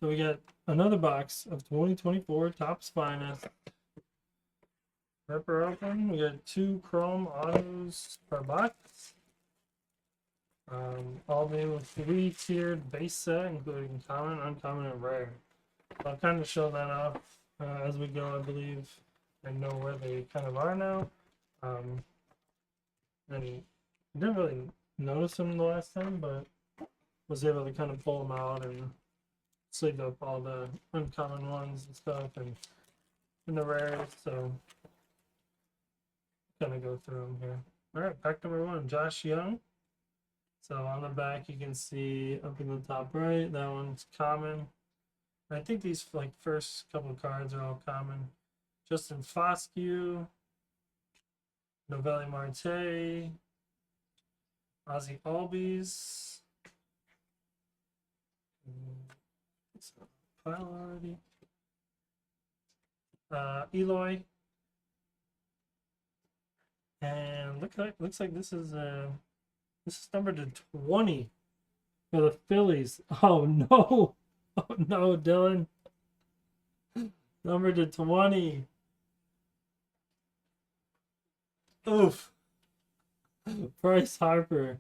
So we got another box of 2024 Topps Finest. Rip her open. We got 2 chrome autos per box. All new 3-tiered base set, including common, uncommon, and rare. I'll kind of show that off as we go, I believe. I know where they kind of are now. And didn't really notice them the last time, but was able to kind of pull them out and sleeve up all the uncommon ones and stuff and the rares. So kind of go through them here. All right, pack number 1, Josh Young. So on the back, you can see up in the top right, that one's common. I think these like first couple of cards are all common. Justin Foscue, Novelli Marte, Ozzie Albies. It's a pile already. Eloy. And looks like this is numbered to 20 for the Phillies. Oh no. Oh no, Dylan. Numbered to 20. Oof. Bryce Harper.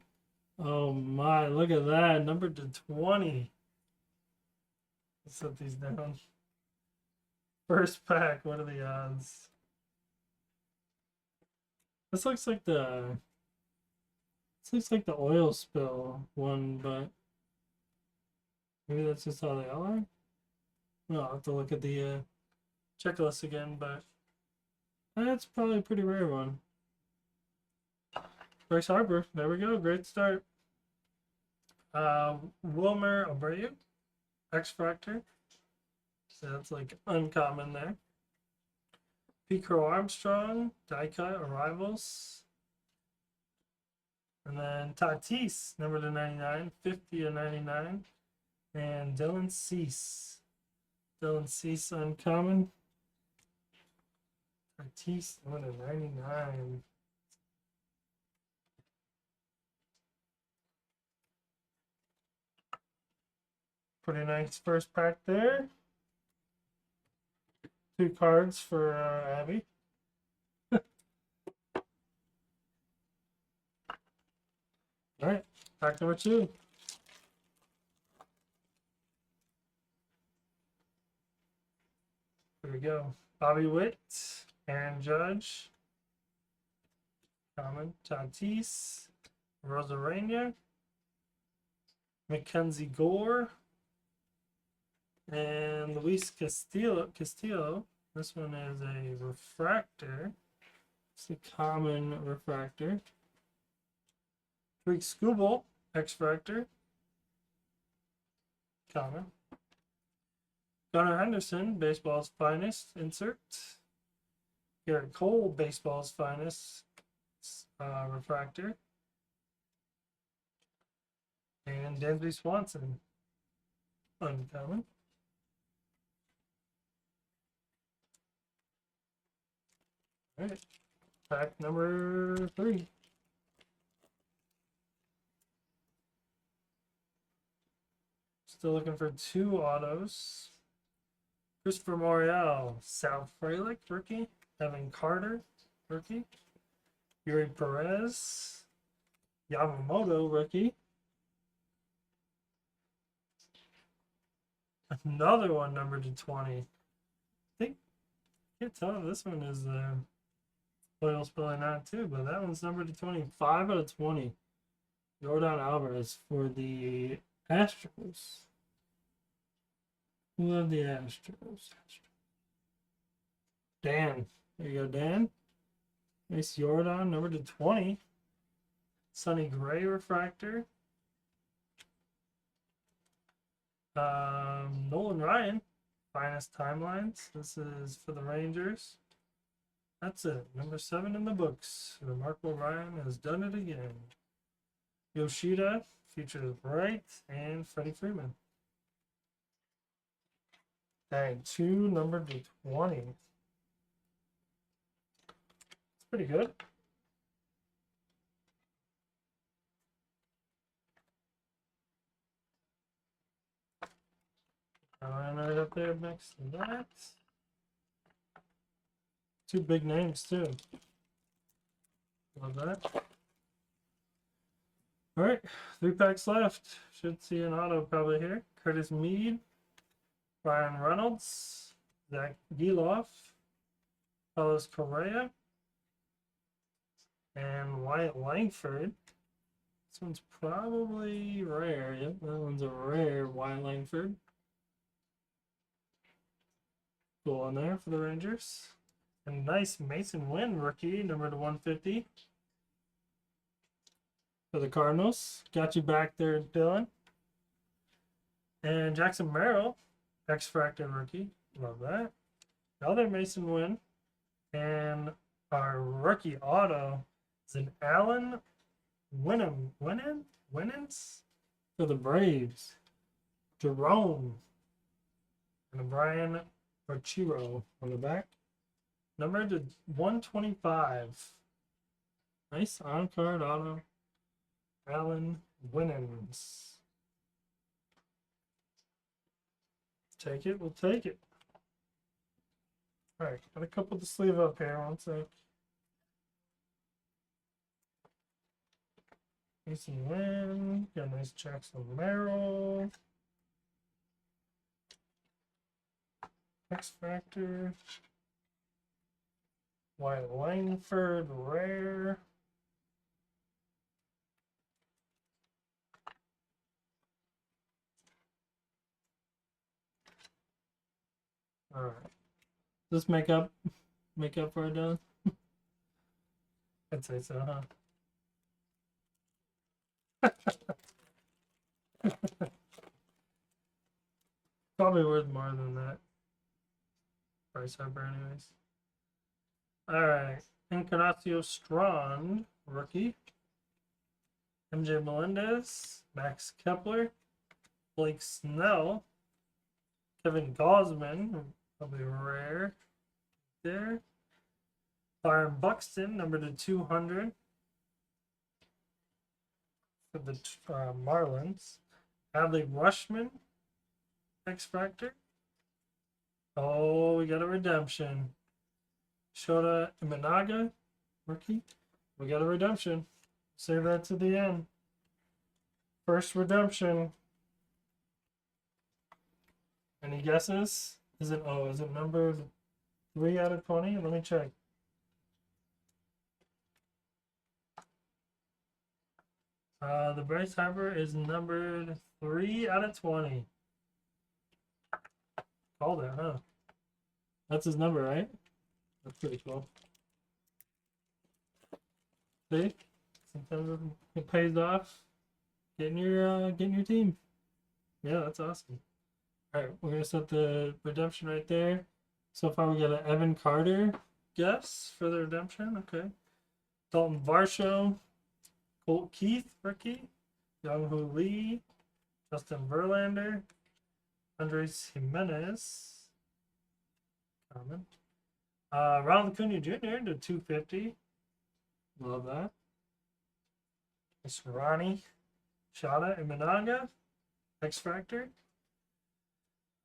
Oh my, look at that. Numbered to 20. Let's set these down. First pack, what are the odds? This looks like the oil spill one, but maybe that's just how they are. No, I'll have to look at the checklist again, but that's probably a pretty rare one. Bryce Harper, there we go, great start. Wilmer Abreu, X-Factor. So that's like uncommon there. Pico Armstrong, die cut, Arrivals. And then Tatis, number to 99, 50 to 99. And Dylan Cease. Dylan Cease, uncommon. Tatis, number to 99. Pretty nice first pack there. 2 cards for Abby. All right, pack number 2. Here we go. Bobby Witt, Aaron Judge, common, Tatis, Rosarena, Mackenzie Gore, and Luis Castillo. This one is a refractor. It's a common refractor. Drake Skubal, X-Factor. Common. Gunnar Henderson, Baseball's Finest, insert. Garrett Cole, Baseball's Finest, refractor. And Dansby Swanson, uncommon. All right, pack number 3. Still looking for 2 autos. Christopher Morial, Sal Frelick, rookie. Evan Carter, rookie. Yuri Perez, Yamamoto, rookie. Another one numbered to 20. I think, I can't tell if this one is oil spill or not too, but that one's numbered to 20. 5 out of 20. Jordan Alvarez for the Astros. Who love the Astros? Dan. There you go, Dan. Nice Jordan, number to 20. Sonny Gray refractor. Nolan Ryan, Finest Timelines. This is for the Rangers. That's it. Number 7 in the books. Remarkable Ryan has done it again. Yoshida, Future Bright, and Freddie Freeman. Dang, 2 numbered to 20. It's pretty good. All up there next to that. Two big names too. Love that. All right, 3 packs left. Should see an auto probably here. Curtis Mead, Ryan Reynolds, Zach Geloff, Carlos Correa, and Wyatt Langford. This one's probably rare. Yep, that one's a rare Wyatt Langford. Cool on there for the Rangers. A nice Mason Wynn rookie, number to 150. For the Cardinals. Got you back there, Dylan. And Jackson Merrill, X-Fractor rookie. Love that. Another Mason Wynn. And our rookie auto is an Allen Winans for the Braves. Jerome. And a Brian Archiro on the back. Number to 125. Nice on-card auto. Allen Winans. Take it, we'll take it. Alright, got a couple to sleeve up here, one sec. Mason Wynn, got a nice Jackson Merrill. X-Fractor. Wyatt Langford, rare. All right. Does this make up for it, Dylan? I'd say so, huh? Probably worth more than that. Bryce Harper, anyways. All right. Encarnacio Strand, rookie. MJ Melendez, Max Kepler, Blake Snell, Kevin Gausman, probably rare there. Byron Buxton, number to 200 for the Marlins. Adley Rushman, X-Fractor. Oh, we got a redemption. Shota Imanaga, rookie. We got a redemption. Save that to the end. First redemption. Any guesses? Is it numbered 3 out of 20? Let me check. The Bryce Harper is numbered 3 out of 20. Called it, huh? That's his number, right? That's pretty cool. See? Sometimes it pays off. Getting your team. Yeah, that's awesome. Alright, we're gonna set the redemption right there. So far we got an Evan Carter guess for the redemption. Okay. Dalton Varsho, Colt Keith, rookie, Young-Hoo Lee, Justin Verlander, Andres Jimenez, common. Ronald Acuna Jr. to 250. Love that. It's Ronnie, Shota Imanaga, X-Fractor.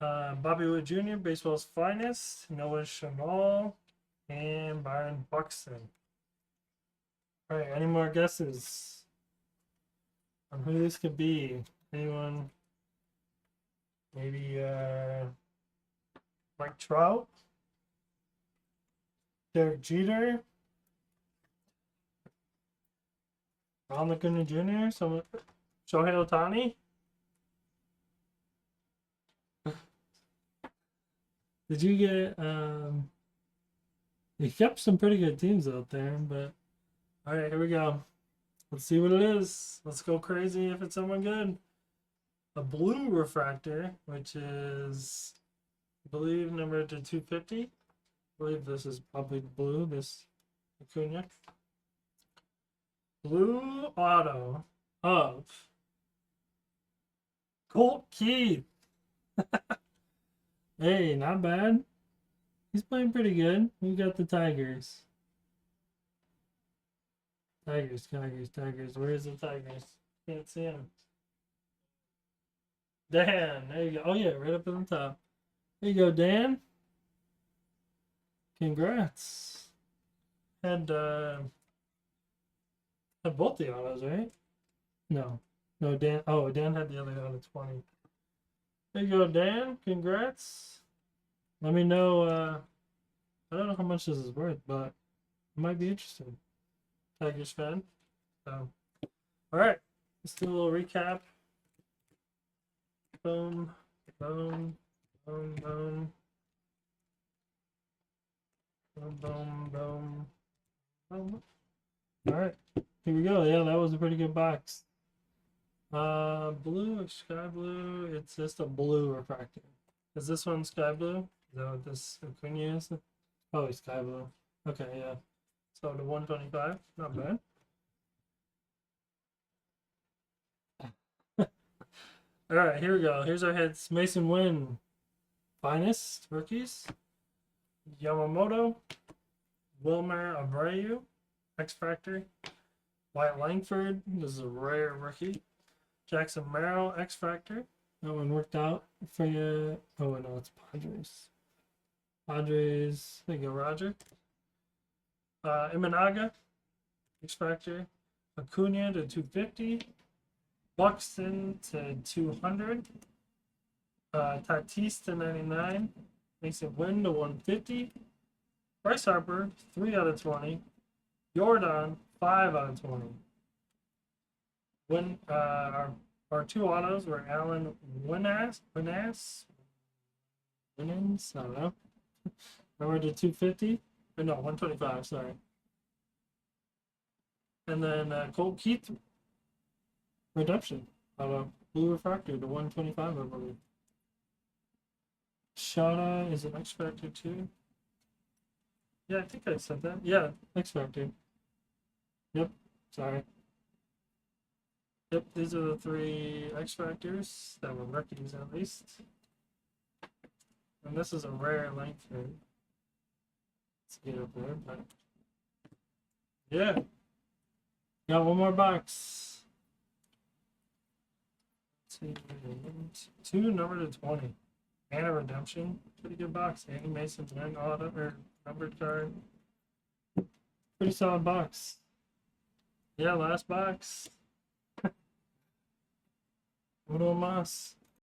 Bobby Witt Jr., baseball's finest, Noah Chanel, and Byron Buxton. All right, any more guesses on who this could be? Anyone? Maybe Mike Trout, Derek Jeter, Ronald Acuna Jr., Shohei Ohtani. Did you get you kept some pretty good teams out there, but all right, here we go. Let's see what it is. Let's go crazy if it's someone good. A blue refractor, which is, I believe, number to 250. I believe this is probably blue, this Acuna. Blue auto of Colt Keith. Hey, not bad. He's playing pretty good. We got the Tigers. Tigers. Where's the Tigers? Can't see him. Dan, there you go. Oh yeah, right up at the top. There you go, Dan. Congrats. Had both the autos, right? No. No, Dan. Oh, Dan had the other auto 20. There you go, Dan. Congrats. Let me know. I don't know how much this is worth, but it might be interesting. Tigers fan. So, all right. Let's do a little recap. Boom, boom, boom, boom, boom, boom, boom, boom. All right. Here we go. Yeah, that was a pretty good box. Blue or sky blue? It's just a blue refractor. Is this one sky blue? Is that what this Acuna is? Oh, sky blue. Okay, yeah. So the 125, not bad. All right, here we go. Here's our hits. Mason Wynn, finest rookies. Yamamoto, Wilmer Abreu, X Factor. Wyatt Langford, this is a rare rookie. Jackson Merrill, X Factor. That one worked out for you. Oh, no, it's Padres. Padres, there you go, Roger. Imanaga, X Factor. Acuna to 250. Buxton to 200. Tatis to 99. Mason Wynn to 150. Bryce Harper, 3 out of 20. Jordan, 5 out of 20. When our two autos were Alan Winnans, I don't know. Remember the 250? Or no, 125, sorry. And then Colt Keith, redemption. Blue refractor to 125, I believe. Shada is an X Factor too. Yeah, I think I said that. Yeah, X Factor. Yep, sorry. Yep, these are the 3 X Factors that were rookies at least. And this is a rare Langford. Let's get up there, but yeah. Got one more box. 2 number to 20. And a redemption. Pretty good box. Andy Mason, Wynn auto or numbered card. Pretty solid box. Yeah, last box. Uno más.